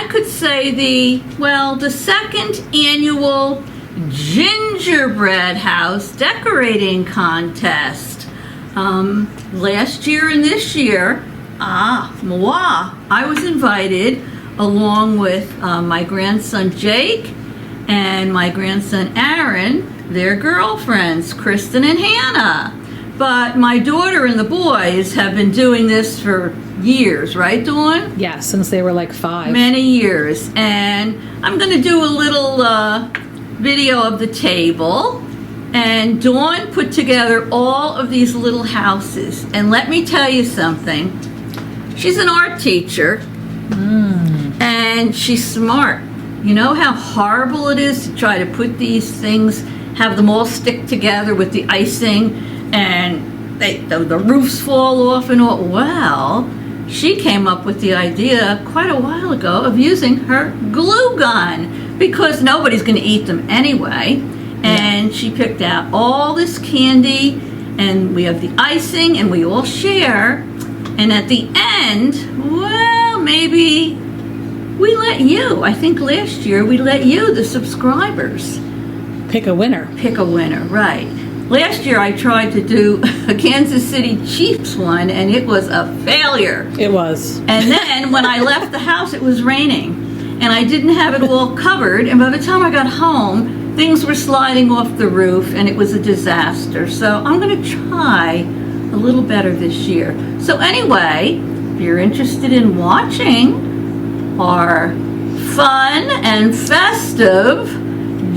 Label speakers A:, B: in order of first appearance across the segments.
A: I could say the second annual Gingerbread House decorating contest. Last year and this year, I was invited along with my grandson Jake and my grandson Aaron, their girlfriends, Kristen and Hannah. But my daughter and the boys have been doing this for years, right, Dawn?
B: Yeah, since they were like 5.
A: Many years. And I'm going to do a little video of the table. And Dawn put together all of these little houses. And let me tell you something. She's an art teacher. And she's smart. You know how horrible it is to try to put these things, have them all stick together with the icing, and the roofs fall off and all. Well, she came up with the idea quite a while ago of using her glue gun, because nobody's going to eat them anyway. And she picked out all this candy, and we have the icing, and we all share. And at the end, well, maybe we let you, I think last year we let you, the subscribers,
B: Pick a winner.
A: pick a winner, right. Last year I tried to do a Kansas City Chiefs one, and it was a failure.
B: It was.
A: And then when I left the house, it was raining, and I didn't have it all covered, and by the time I got home, things were sliding off the roof, and it was a disaster. So I'm going to try a little better this year. So anyway, if you're interested in watching our fun and festive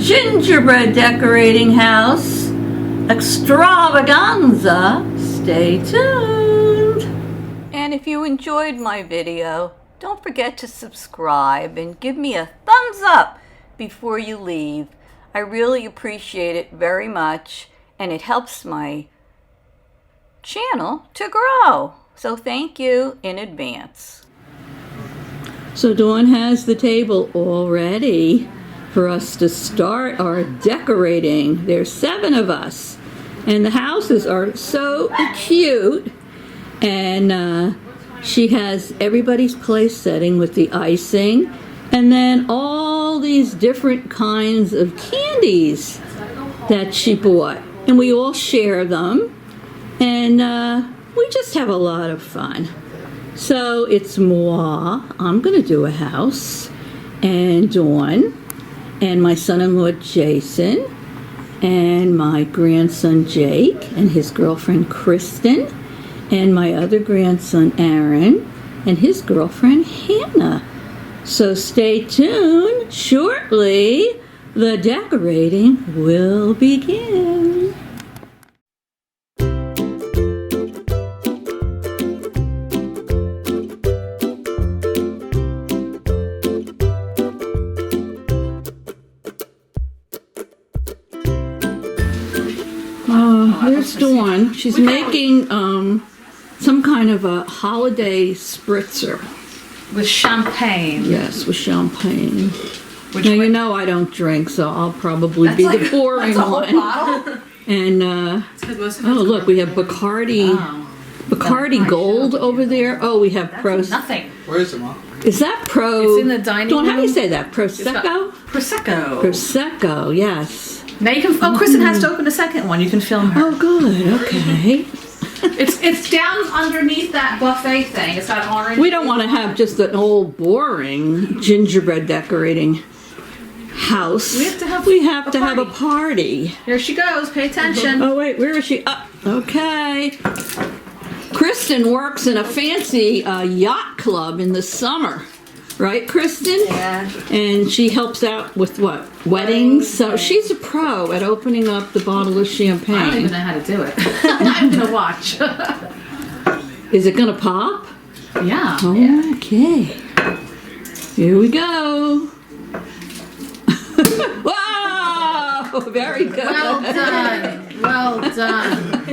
A: gingerbread decorating house extravaganza, stay tuned. And if you enjoyed my video, don't forget to subscribe and give me a thumbs up before you leave. I really appreciate it very much, and it helps my channel to grow. So thank you in advance. So Dawn has the table all ready for us to start our decorating. There's 7 of us, and the houses are so cute. And she has everybody's place setting with the icing, and then all these different kinds of candies that she bought, and we all share them, and we just have a lot of fun. So it's moi. I'm going to do a house, and Dawn, and my son-in-law Jason, and my grandson Jake, and his girlfriend Kristen, and my other grandson Aaron, and his girlfriend Hannah. So stay tuned. Shortly, the decorating will begin. Here's Dawn. She's making some kind of a holiday spritzer.
B: With champagne.
A: Yes, with champagne. Now, you know I don't drink, so I'll probably be the boring one.
B: Bottle?
A: And, look, we have Bacardi Gold over there. Oh, we have
B: Nothing.
C: Where is it, Mom?
A: Is that Pro?
B: It's in the dining
A: Dawn,
B: room.
A: how do you say that? Prosecco?
B: Prosecco.
A: Prosecco, yes.
B: Now you can. Oh, Kristen has to open a second one. You can film her.
A: Oh, good. Okay.
B: It's down underneath that buffet thing. It's got orange.
A: We don't want to have just an old boring gingerbread decorating house.
B: We have to have
A: a party.
B: Here she goes. Pay attention.
A: Oh wait, where is she? Okay. Kristen works in a fancy yacht club in the summer. Right, Kristen?
B: Yeah.
A: And she helps out with what? Weddings? So she's a pro at opening up the bottle of champagne.
B: I don't even know how to do it. I'm going to watch.
A: Is it going to pop?
B: Yeah.
A: Okay. Here we go. Wow! Very good.
B: Well done. Well done.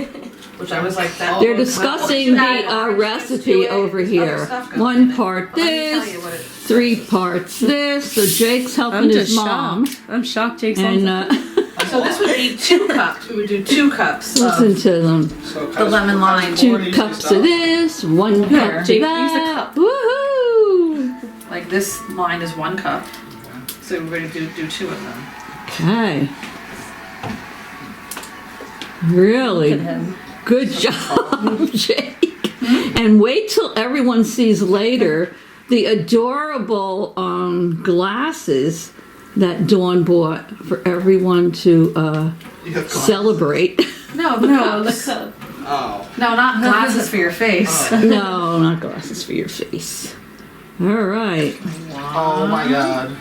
B: Which I was like that.
A: They're discussing the recipe over here. 1 part this, 3 parts this. So Jake's helping his mom.
B: I'm shocked Jake's
A: And
D: so this would be 2 cups. We would do 2 cups.
A: listen to them.
D: The lemon lime.
A: 2 cups of this, 1 cup of
B: Jake,
A: that.
B: use a cup.
A: Woohoo!
D: like this line is 1 cup. So we're going to do 2 of them.
A: Okay. Really good job, Jake. And wait till everyone sees later the adorable glasses that Dawn bought for everyone to celebrate.
D: No, the cup.
C: Oh.
D: No, not glasses for your face.
A: No, not glasses for your face. All right.
C: Oh my god.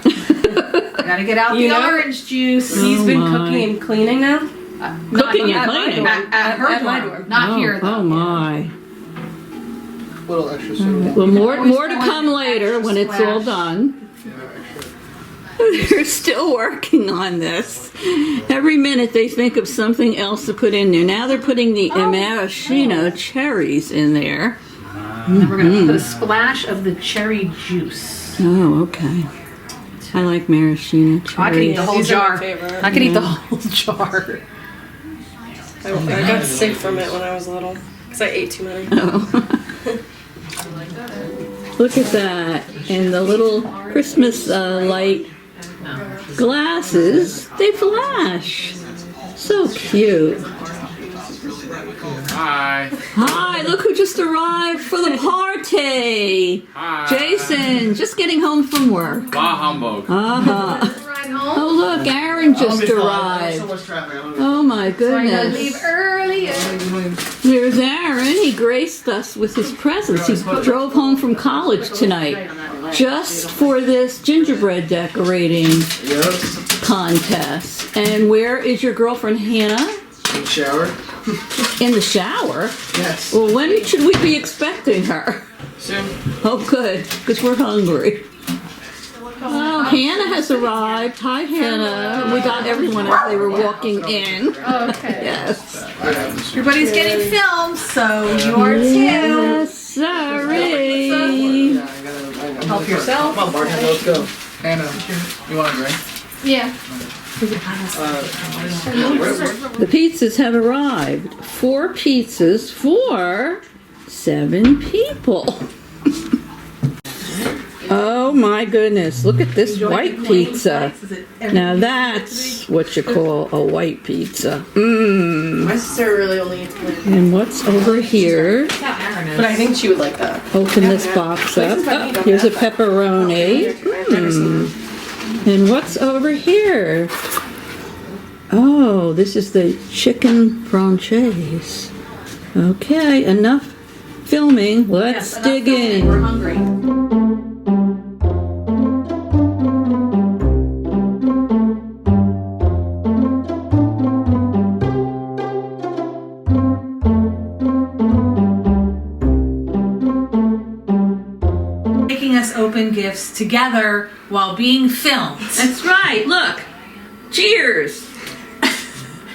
D: Gotta get out the orange juice.
B: He's been
A: my.
B: cooking and cleaning now.
A: Cooking and cleaning.
D: At her
B: At my
D: dorm.
B: dorm.
D: Not here though.
A: Oh my.
C: Little extra soda.
A: Well, more to come later when it's all done. They're still working on this. Every minute they think of something else to put in there. Now they're putting the maraschino cherries in there.
D: And we're gonna put a splash of the cherry juice.
A: Oh, okay. I like maraschino cherries.
D: I could eat the whole
B: These are
D: jar.
B: my favorite.
D: I could eat the whole jar.
B: I got sick from it when I was little because I ate too many.
A: Oh. Look at that. And the little Christmas light glasses, they flash. So cute.
E: Hi.
A: Hi, look who just arrived for the party.
E: Hi.
A: Jason, just getting home from work.
E: Bah humbug.
A: Uh-huh. Oh, look, Aaron just arrived. Oh, my goodness.
D: earlier.
A: There's Aaron. He graced us with his presence. He drove home from college tonight just for this gingerbread decorating contest. And where is your girlfriend, Hannah?
C: Shower?
A: In the shower?
C: Yes.
A: Well, when should we be expecting her?
C: Soon.
A: Oh, good, because we're hungry. Oh, Hannah has arrived. Hi, Hannah. We got everyone as they were walking in.
B: Okay.
A: Yes.
D: Everybody's getting filmed, so you are too.
A: Yes, sorry.
D: Help yourself.
C: Come on, bartender, let's go. Hannah, you want a drink?
B: Yeah.
A: The pizzas have arrived. 4 pizzas for 7 people. Oh my goodness, look at this white pizza. Now that's what you call a white pizza. Mmm.
B: My sister really only eats plain.
A: And what's over here?
B: But I think she would like that.
A: Open this box up. Oh, here's a pepperoni. And what's over here? Oh, this is the chicken franchise. Okay, enough filming. Let's dig in.
D: We're hungry. Making us open gifts together while being filmed.
A: That's right. Look. Cheers.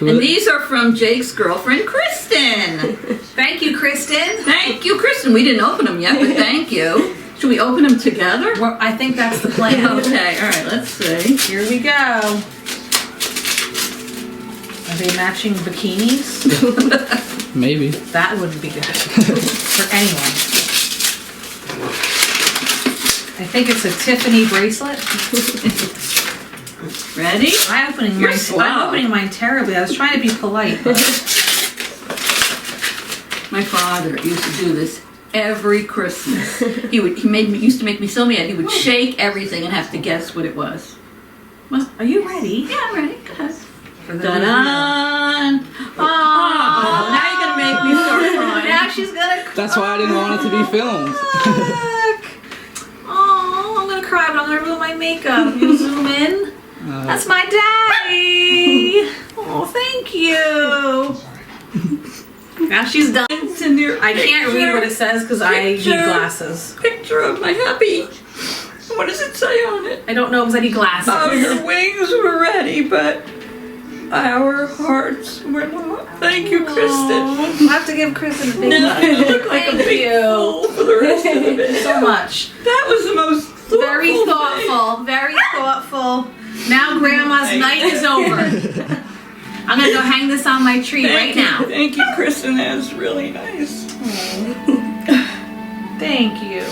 A: And these are from Jake's girlfriend, Kristen.
D: Thank you, Kristen.
A: Thank you, Kristen. We didn't open them yet, but thank you. Should we open them together?
D: Well, I think that's the plan.
A: Okay, all right, let's see.
D: Here we go. Are they matching bikinis?
C: Maybe.
D: That wouldn't be good for anyone. I think it's a Tiffany bracelet.
A: Ready?
D: I'm opening mine terribly. I was trying to be polite. But
A: My father used to do this every Christmas. He used to make me so mad. He would shake everything and have to guess what it was. Well,
D: are you ready?
A: yeah, I'm ready. Go ahead.
D: For the
A: Da-da! Oh, now you're gonna make me start crying.
D: Now she's gonna cry.
C: That's why I didn't want it to be filmed.
D: Oh, I'm gonna cry, but I'm gonna ruin my makeup. You zoom in. That's my daddy. Oh, thank you. Now she's done. I can't read what it says because I need glasses.
A: Picture of my hubby. What does it say on it?
D: I don't know because I need glasses.
A: Oh, your wings were ready, but our hearts were not. Thank you, Kristen.
D: I have to give Kristen a big
A: Now you
D: hug.
A: look like a
D: Thank
A: big
D: you.
A: fool for the rest of the video.
D: So much.
A: That was the most
D: Very thoughtful. Very thoughtful. Now Grandma's night is over. I'm gonna go hang this on my tree right now.
A: Thank you, Kristen. That was really nice.
D: Thank you.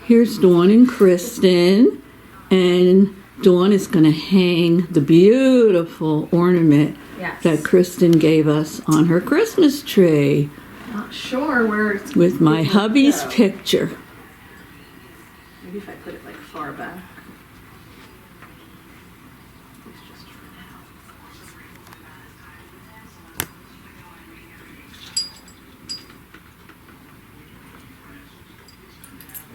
A: Here's Dawn and Kristen, and Dawn is going to hang the beautiful ornament that Kristen gave us on her Christmas tree.
D: Not sure where it's
A: with my hubby's picture.
D: Maybe if I put it like far back. Just for now.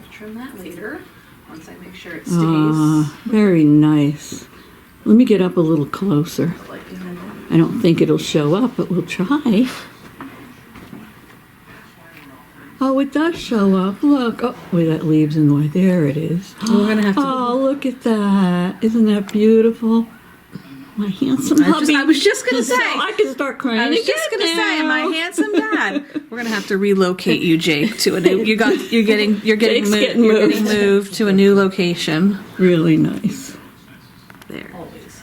D: I'll trim that later once I make sure it stays.
A: Very nice. Let me get up a little closer.
D: Like behind it.
A: I don't think it'll show up, but we'll try. Oh, it does show up. Look. Oh, wait, that leaves in the way. There it is.
D: We're gonna have to.
A: Oh, look at that. Isn't that beautiful? My handsome hubby.
D: I was just gonna say.
A: So I can start crying.
D: I was just gonna say, my handsome dad. We're gonna have to relocate you, Jake, to a new. You're getting moved to a new location.
A: Really nice.
D: There.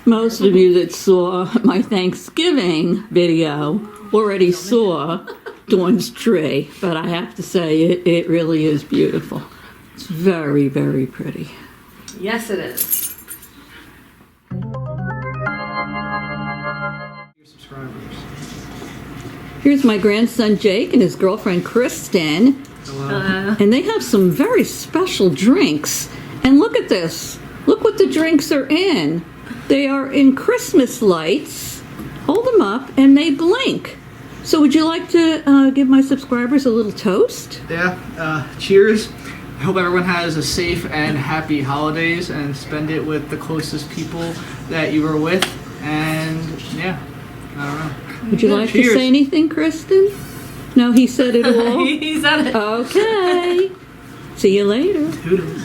A: Most of you that saw my Thanksgiving video already saw Dawn's tree, but I have to say it really is beautiful. It's very, very pretty.
D: Yes, it is.
C: Your subscribers.
A: Here's my grandson Jake and his girlfriend Kristen.
C: Hello.
A: And they have some very special drinks. And look at this. Look what the drinks are in. They are in Christmas lights. Hold them up and they blink. So would you like to give my subscribers a little toast?
C: Yeah, cheers. I hope everyone has a safe and happy holidays and spend it with the closest people that you were with. And yeah, I don't know.
A: Would you like to say anything, Kristen? No, he said it all.
D: He said it.
A: Okay. See you later.
C: Toodles.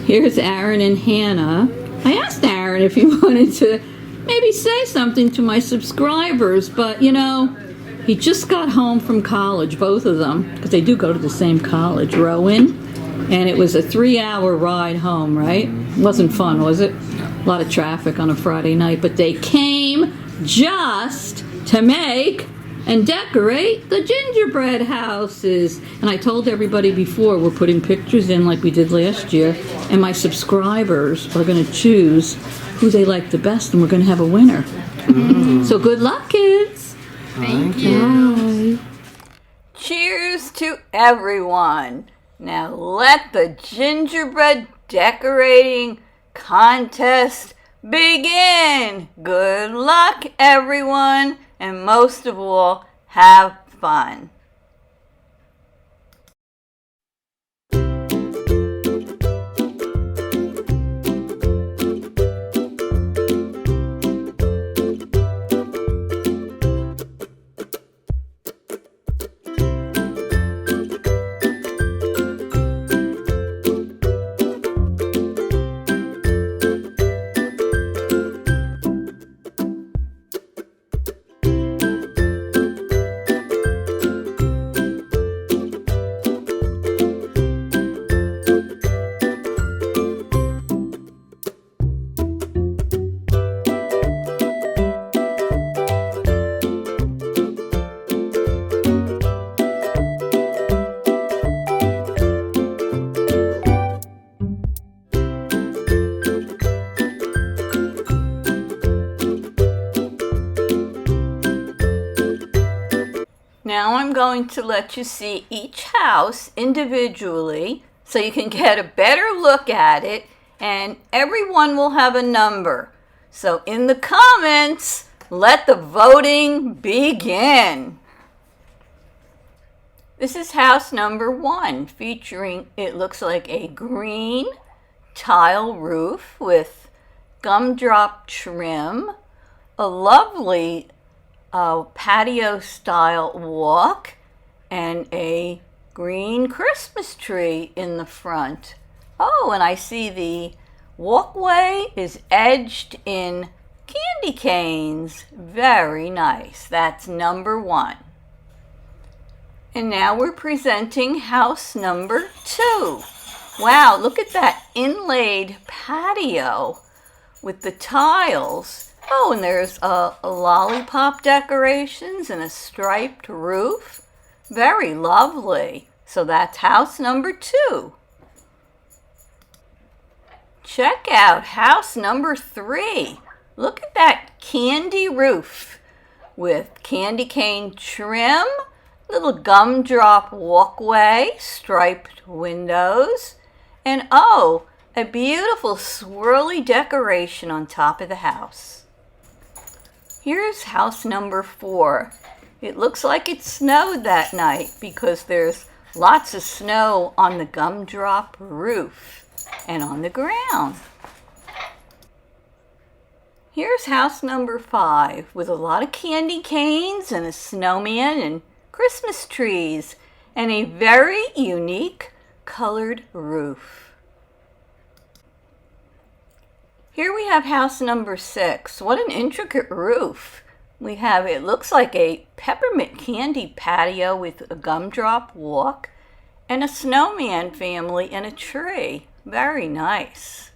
A: Here's Aaron and Hannah. I asked Aaron if he wanted to maybe say something to my subscribers, but you know, he just got home from college, both of them, because they do go to the same college, Rowan, and it was a 3-hour ride home, right? Wasn't fun, was it? A lot of traffic on a Friday night, but they came just to make and decorate the gingerbread houses. And I told everybody before, we're putting pictures in like we did last year, and my subscribers are going to choose who they like the best, and we're going to have a winner. So good luck, kids.
C: Thank you.
A: Bye. Cheers to everyone. Now let the gingerbread decorating contest begin. Good luck, everyone, and most of all, have fun. Now I'm going to let you see each house individually so you can get a better look at it, and everyone will have a number. So in the comments, let the voting begin. This is house number 1, featuring, it looks like a green tile roof with gumdrop trim, a lovely patio style walk, and a green Christmas tree in the front. Oh, and I see the walkway is edged in candy canes. Very nice. That's number 1. And now we're presenting house number 2. Wow, look at that inlaid patio with the tiles. Oh, and there's a lollipop decorations and a striped roof. Very lovely. So that's house number 2. Check out house number 3. Look at that candy roof with candy cane trim, little gumdrop walkway, striped windows, and oh, a beautiful swirly decoration on top of the house. Here's house number 4. It looks like it snowed that night because there's lots of snow on the gumdrop roof and on the ground. Here's house number 5 with a lot of candy canes and a snowman and Christmas trees and a very unique colored roof. Here we have house number 6. What an intricate roof. We have, it looks like a peppermint candy patio with a gumdrop walk and a snowman family and a tree. Very nice.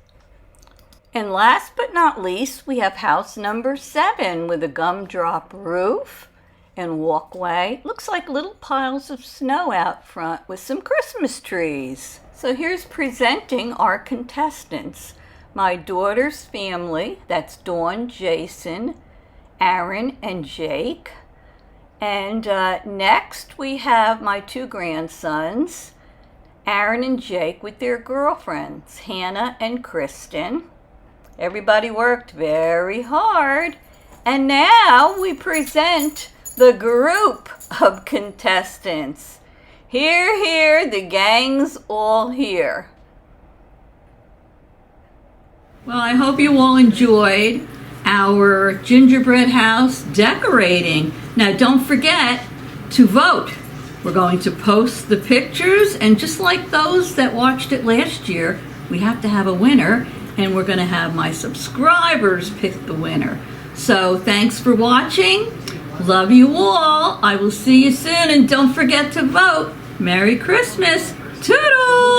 A: And last but not least, we have house number 7 with a gumdrop roof and walkway. Looks like little piles of snow out front with some Christmas trees. So here's presenting our contestants. My daughter's family, that's Dawn, Jason, Aaron, and Jake. And next we have my 2 grandsons, Aaron and Jake, with their girlfriends, Hannah and Kristen. Everybody worked very hard. And now we present the group of contestants. Here, the gang's all here. Well, I hope you all enjoyed our gingerbread house decorating. Now, don't forget to vote. We're going to post the pictures, and just like those that watched it last year, we have to have a winner, and we're going to have my subscribers pick the winner. So, thanks for watching. Love you all. I will see you soon, and don't forget to vote. Merry Christmas. Toodles!